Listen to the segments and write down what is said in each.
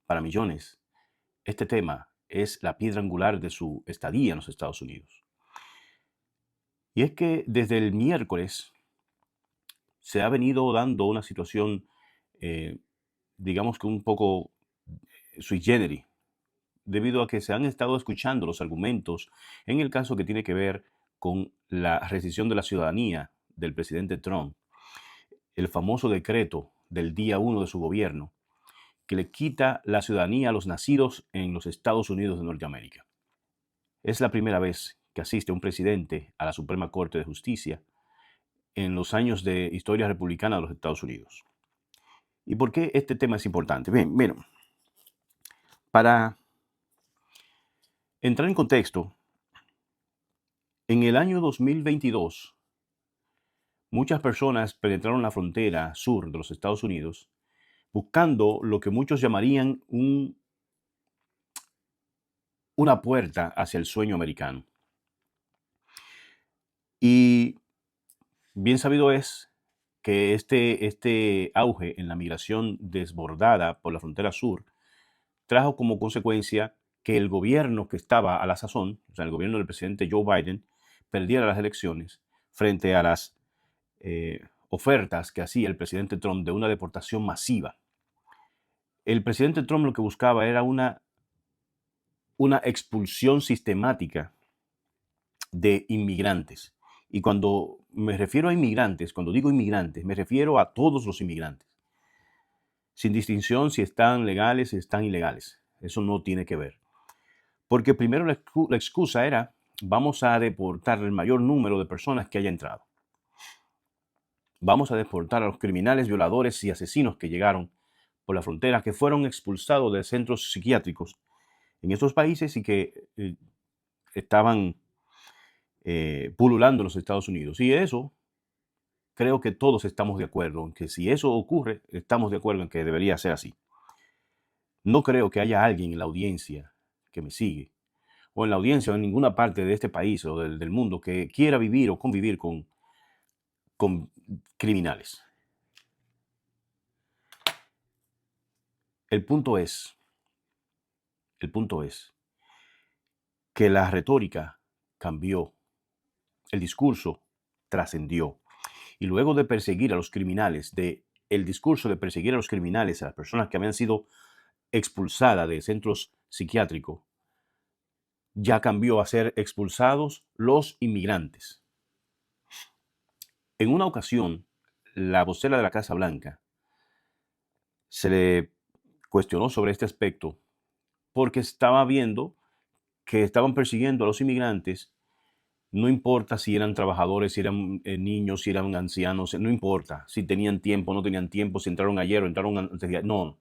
para millones, este tema es la piedra angular de su estadía en los Estados Unidos. Y es que desde el miércoles se ha venido dando una situación, eh, digamos que un poco sui generis, debido a que se han estado escuchando los argumentos en el caso que tiene que ver con la rescisión de la ciudadanía del presidente Trump, el famoso decreto del día 1 de su gobierno, que le quita la ciudadanía a los nacidos en los Estados Unidos de Norteamérica. Es la primera vez que asiste un presidente a la Suprema Corte de Justicia en los años de historia republicana de los Estados Unidos. ¿Y por qué este tema es importante? Bien, miren, para entrar en contexto, en el año 2022, muchas personas penetraron la frontera sur de los Estados Unidos buscando lo que muchos llamarían una puerta hacia el sueño americano. Y bien sabido es que este auge en la migración desbordada por la frontera sur trajo como consecuencia que el gobierno que estaba a la sazón, o sea, el gobierno del presidente Joe Biden, perdiera las elecciones frente a las ofertas que hacía el presidente Trump de una deportación masiva. El presidente Trump lo que buscaba era una expulsión sistemática de inmigrantes. Y cuando me refiero a inmigrantes, cuando digo inmigrantes, me refiero a todos los inmigrantes, sin distinción si están legales, si están ilegales. Eso no tiene que ver. Porque primero la excusa era, vamos a deportar el mayor número de personas que haya entrado. Vamos a deportar a los criminales, violadores y asesinos que llegaron por la frontera, que fueron expulsados de centros psiquiátricos en estos países y que estaban pululando en los Estados Unidos. Y eso, creo que todos estamos de acuerdo en que si eso ocurre, estamos de acuerdo en que debería ser así. No creo que haya alguien en la audiencia que me sigue, o en la audiencia o en ninguna parte de este país o del mundo que quiera vivir o convivir con criminales. El punto es, el punto es que la retórica cambió, el discurso trascendió. Y luego de perseguir a los criminales, el discurso de perseguir a los criminales, a las personas que habían sido expulsadas de centros psiquiátricos, ya cambió a ser expulsados los inmigrantes. En una ocasión, la vocera de la Casa Blanca se le cuestionó sobre este aspecto porque estaba viendo que estaban persiguiendo a los inmigrantes, no importa si eran trabajadores, si eran niños, si eran ancianos, no importa si tenían tiempo, no tenían tiempo, si entraron ayer o entraron antes de ayer, no,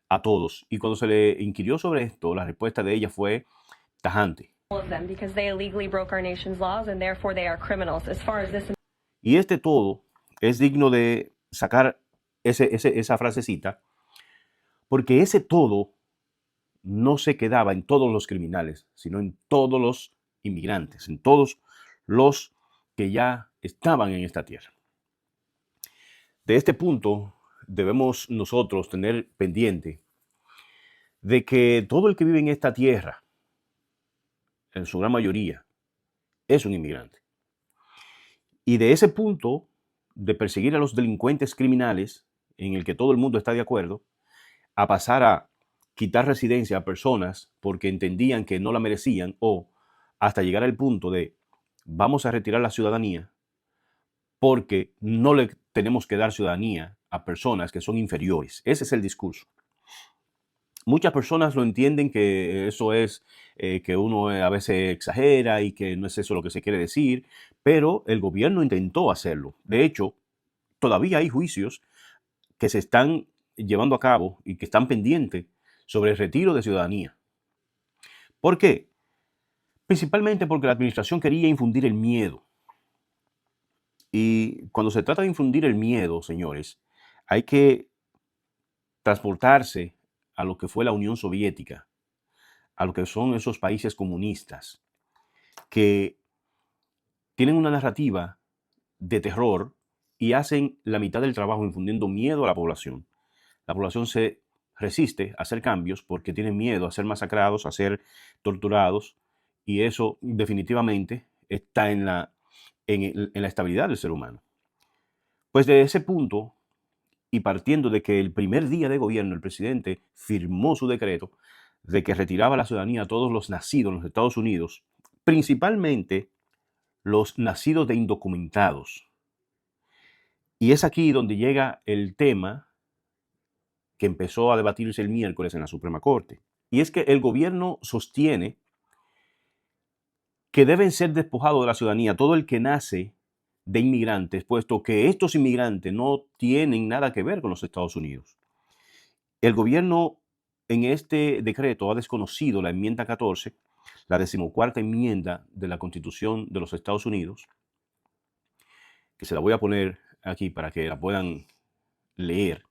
a todos. Y cuando se le inquirió sobre esto, la respuesta de ella fue tajante. Y este todo es digno de sacar esa frasecita, porque ese todo no se quedaba en todos los criminales, sino en todos los inmigrantes, en todos los que ya estaban en esta tierra. De este punto debemos nosotros tener pendiente de que todo el que vive en esta tierra, en su gran mayoría, es un inmigrante. Y de ese punto de perseguir a los delincuentes criminales, en el que todo el mundo está de acuerdo, a pasar a quitar residencia a personas porque entendían que no la merecían, o hasta llegar al punto de vamos a retirar la ciudadanía porque no le tenemos que dar ciudadanía a personas que son inferiores. Ese es el discurso. Muchas personas lo entienden que eso es que uno a veces exagera y que no es eso lo que se quiere decir, pero el gobierno intentó hacerlo. De hecho, todavía hay juicios que se están llevando a cabo y que están pendientes sobre el retiro de ciudadanía. ¿Por qué? Principalmente porque la administración quería infundir el miedo. Y cuando se trata de infundir el miedo, señores, hay que transportarse a lo que fue la Unión Soviética, a lo que son esos países comunistas, que tienen una narrativa de terror y hacen la mitad del trabajo infundiendo miedo a la población. La población se resiste a hacer cambios porque tiene miedo a ser masacrados, a ser torturados, y eso definitivamente está en la estabilidad del ser humano. Pues de ese punto, y partiendo de que el primer día de gobierno el presidente firmó su decreto de que retiraba la ciudadanía a todos los nacidos en los Estados Unidos, principalmente los nacidos de indocumentados. Y es aquí donde llega el tema que empezó a debatirse el miércoles en la Suprema Corte. Y es que el gobierno sostiene que deben ser despojados de la ciudadanía todo el que nace de inmigrantes, puesto que estos inmigrantes no tienen nada que ver con los Estados Unidos. El gobierno en este decreto ha desconocido la enmienda 14, la 14ª enmienda de la Constitución de los Estados Unidos, que se la voy a poner aquí para que la puedan leer,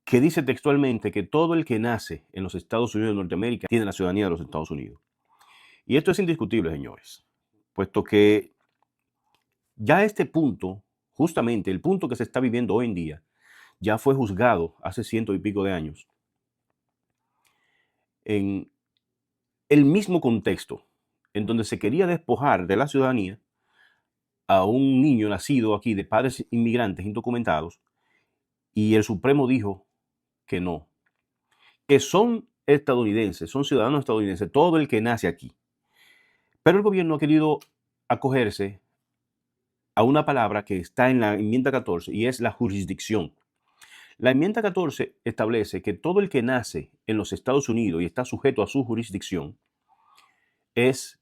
que dice textualmente que todo el que nace en los Estados Unidos de Norteamérica tiene la ciudadanía de los Estados Unidos. Y esto es indiscutible, señores, puesto que ya a este punto, justamente el punto que se está viviendo hoy en día, ya fue juzgado hace 100 y pico de años en el mismo contexto en donde se quería despojar de la ciudadanía a un niño nacido aquí de padres inmigrantes indocumentados, y el Supremo dijo que no, que son estadounidenses, son ciudadanos estadounidenses, todo el que nace aquí. Pero el gobierno ha querido acogerse a una palabra que está en la enmienda 14 y es la jurisdicción. La enmienda 14 establece que todo el que nace en los Estados Unidos y está sujeto a su jurisdicción es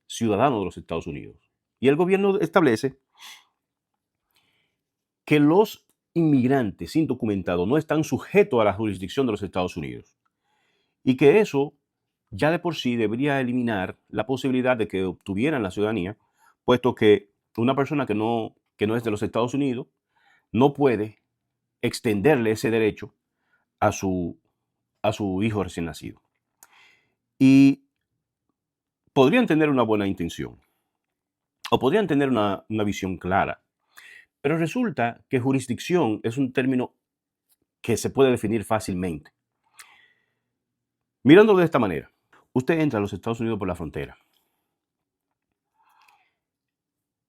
ciudadano de los Estados Unidos. Y el gobierno establece que los inmigrantes indocumentados no están sujetos a la jurisdicción de los Estados Unidos. Y que eso ya de por sí debería eliminar la posibilidad de que obtuvieran la ciudadanía, puesto que una persona que no es de los Estados Unidos no puede extenderle ese derecho a su hijo recién nacido. Y podrían tener una buena intención, o podrían tener una visión clara, pero resulta que jurisdicción es un término que se puede definir fácilmente. Mirándolo de esta manera, usted entra a los Estados Unidos por la frontera,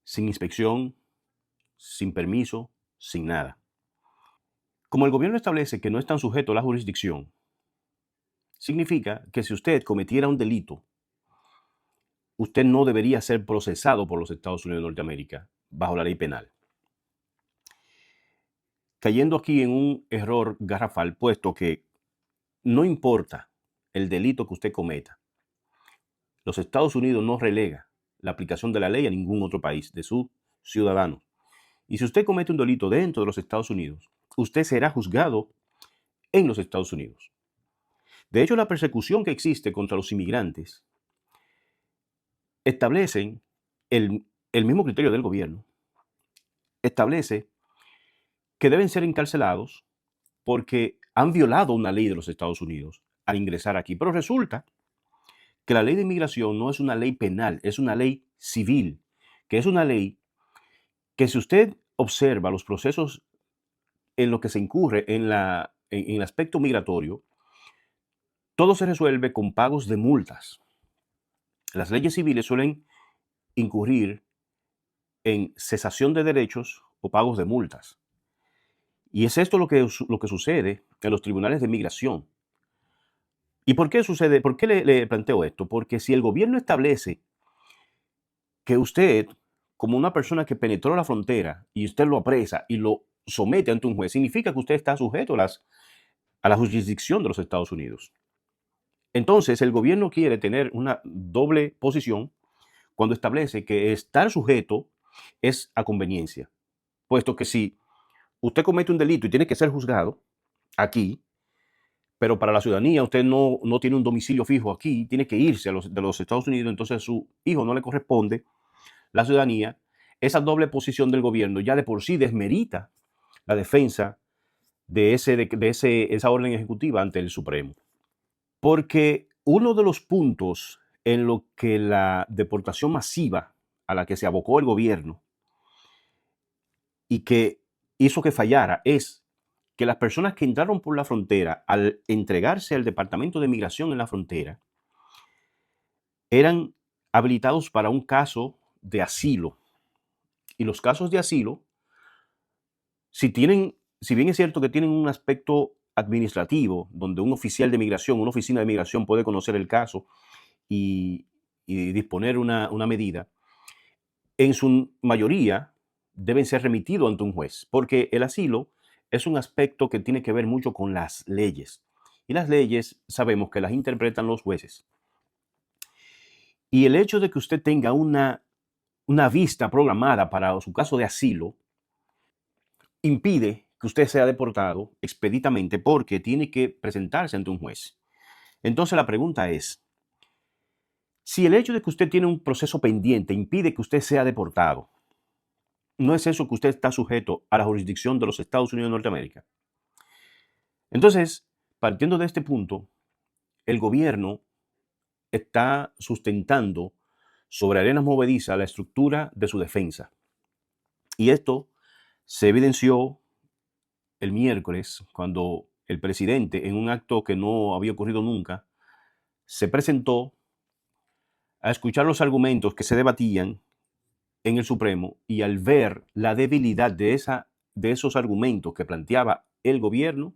sin inspección, sin permiso, sin nada. Como el gobierno establece que no están sujetos a la jurisdicción, significa que si usted cometiera un delito, usted no debería ser procesado por los Estados Unidos de Norteamérica bajo la ley penal. Cayendo aquí en un error garrafal, puesto que no importa el delito que usted cometa, los Estados Unidos no relega la aplicación de la ley a ningún otro país de sus ciudadanos. Y si usted comete un delito dentro de los Estados Unidos, usted será juzgado en los Estados Unidos. De hecho, la persecución que existe contra los inmigrantes establecen el mismo criterio del gobierno. Establece que deben ser encarcelados porque han violado una ley de los Estados Unidos al ingresar aquí. Pero resulta que la ley de inmigración no es una ley penal, es una ley civil, que es una ley que si usted observa los procesos en los que se incurre en el aspecto migratorio, todo se resuelve con pagos de multas. Las leyes civiles suelen incurrir en cesación de derechos o pagos de multas. Y es esto lo que sucede en los tribunales de migración. ¿Y por qué sucede? ¿Por qué le planteo esto? Porque si el gobierno establece que usted, como una persona que penetró la frontera y usted lo apresa y lo somete ante un juez, significa que usted está sujeto a la jurisdicción de los Estados Unidos. Entonces, el gobierno quiere tener una doble posición cuando establece que estar sujeto es a conveniencia, puesto que si usted comete un delito y tiene que ser juzgado aquí, pero para la ciudadanía usted no tiene un domicilio fijo aquí, tiene que irse de los Estados Unidos, entonces a su hijo no le corresponde la ciudadanía. Esa doble posición del gobierno ya de por sí desmerita la defensa de esa orden ejecutiva ante el Supremo. Porque uno de los puntos en lo que la deportación masiva a la que se abocó el gobierno y que hizo que fallara es que las personas que entraron por la frontera, al entregarse al Departamento de Migración en la frontera, eran habilitados para un caso de asilo. Y los casos de asilo, si bien es cierto que tienen un aspecto administrativo, donde un oficial de migración, una oficina de migración puede conocer el caso y, disponer una medida, en su mayoría deben ser remitidos ante un juez, porque el asilo es un aspecto que tiene que ver mucho con las leyes. Y las leyes sabemos que las interpretan los jueces. Y el hecho de que usted tenga una vista programada para su caso de asilo impide que usted sea deportado expeditamente porque tiene que presentarse ante un juez. Entonces la pregunta es, si el hecho de que usted tiene un proceso pendiente impide que usted sea deportado, ¿no es eso que usted está sujeto a la jurisdicción de los Estados Unidos de Norteamérica? Entonces, partiendo de este punto, el gobierno está sustentando sobre arenas movedizas la estructura de su defensa. Y esto se evidenció el miércoles cuando el presidente, en un acto que no había ocurrido nunca, se presentó a escuchar los argumentos que se debatían en el Supremo y al ver la debilidad de esos argumentos que planteaba el gobierno,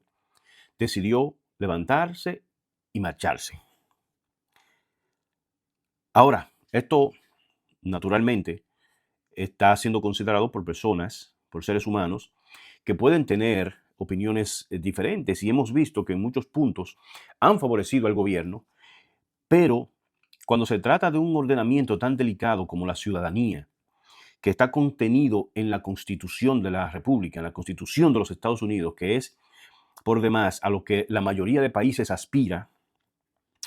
decidió levantarse y marcharse. Ahora, esto naturalmente está siendo considerado por personas, por seres humanos, que pueden tener opiniones diferentes y hemos visto que en muchos puntos han favorecido al gobierno, pero cuando se trata de un ordenamiento tan delicado como la ciudadanía, que está contenido en la Constitución de la República, en la Constitución de los Estados Unidos, que es por demás a lo que la mayoría de países aspira,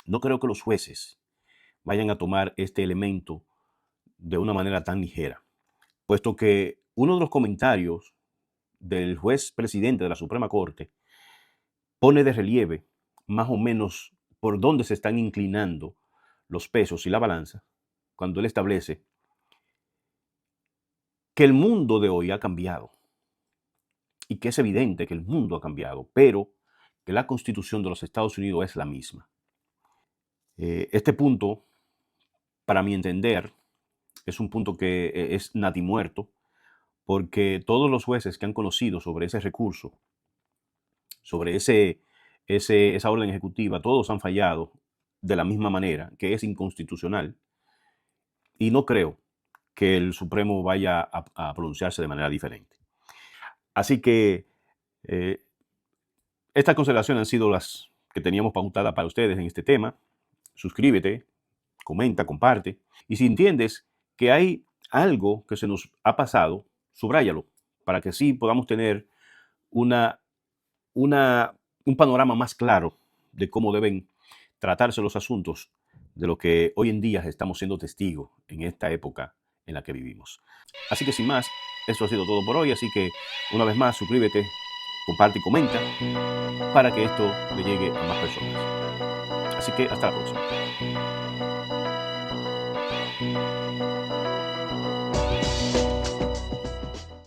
no creo que los jueces vayan a tomar este elemento de una manera tan ligera, puesto que uno de los comentarios del juez presidente de la Suprema Corte pone de relieve más o menos por dónde se están inclinando los pesos y la balanza, cuando él establece que el mundo de hoy ha cambiado y que es evidente que el mundo ha cambiado, pero que la Constitución de los Estados Unidos es la misma. Este punto, para mi entender, es un punto que es natimuerto, porque todos los jueces que han conocido sobre ese recurso, sobre esa orden ejecutiva, todos han fallado de la misma manera, que es inconstitucional, y no creo que el Supremo vaya a pronunciarse de manera diferente. Así que estas consideraciones han sido las que teníamos pautadas para ustedes en este tema. Suscríbete, comenta, comparte. Y si entiendes que hay algo que se nos ha pasado, subráyalo para que así podamos tener un panorama más claro de cómo deben tratarse los asuntos de lo que hoy en día estamos siendo testigos en esta época en la que vivimos. Así que sin más, esto ha sido todo por hoy. Así que una vez más, suscríbete, comparte y comenta para que esto le llegue a más personas. Así que hasta la próxima.